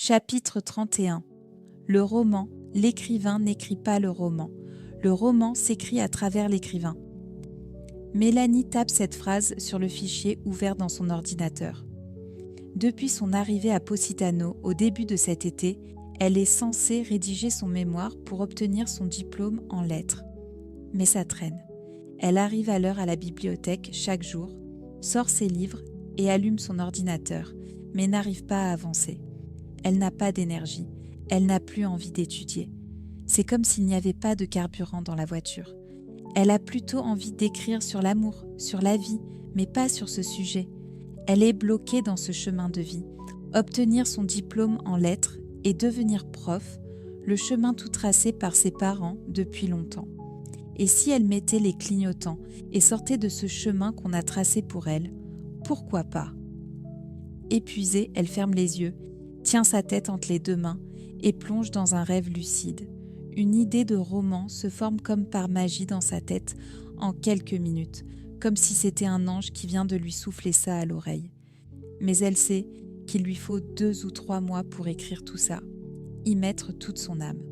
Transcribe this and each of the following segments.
Chapitre 31. Le roman, l'écrivain n'écrit pas le roman. Le roman s'écrit à travers l'écrivain. Mélanie tape cette phrase sur le fichier ouvert dans son ordinateur. Depuis son arrivée à Positano au début de cet été, elle est censée rédiger son mémoire pour obtenir son diplôme en lettres. Mais ça traîne. Elle arrive à l'heure à la bibliothèque chaque jour, sort ses livres et allume son ordinateur, mais n'arrive pas à avancer. Elle n'a pas d'énergie, elle n'a plus envie d'étudier. C'est comme s'il n'y avait pas de carburant dans la voiture. Elle a plutôt envie d'écrire sur l'amour, sur la vie, mais pas sur ce sujet. Elle est bloquée dans ce chemin de vie. Obtenir son diplôme en lettres et devenir prof, le chemin tout tracé par ses parents depuis longtemps. Et si elle mettait les clignotants et sortait de ce chemin qu'on a tracé pour elle, pourquoi pas ? Épuisée, elle ferme les yeux, tient sa tête entre les deux mains et plonge dans un rêve lucide. Une idée de roman se forme comme par magie dans sa tête en quelques minutes, comme si c'était un ange qui vient de lui souffler ça à l'oreille. Mais elle sait qu'il lui faut 2 ou 3 mois pour écrire tout ça, y mettre toute son âme.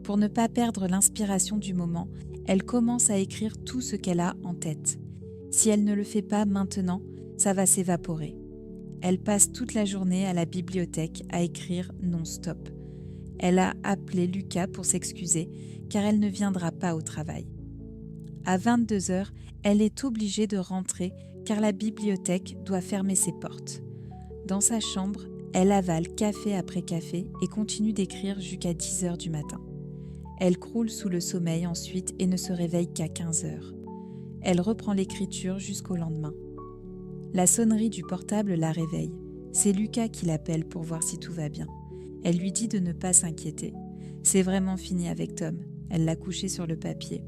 Pour ne pas perdre l'inspiration du moment, elle commence à écrire tout ce qu'elle a en tête. Si elle ne le fait pas maintenant, ça va s'évaporer. Elle passe toute la journée à la bibliothèque à écrire non-stop. Elle a appelé Lucas pour s'excuser car elle ne viendra pas au travail. À 22h, elle est obligée de rentrer car la bibliothèque doit fermer ses portes. Dans sa chambre, elle avale café après café et continue d'écrire jusqu'à 10h du matin. Elle croule sous le sommeil ensuite et ne se réveille qu'à 15h. Elle reprend l'écriture jusqu'au lendemain. La sonnerie du portable la réveille. C'est Lucas qui l'appelle pour voir si tout va bien. Elle lui dit de ne pas s'inquiéter. C'est vraiment fini avec Tom. Elle l'a couché sur le papier.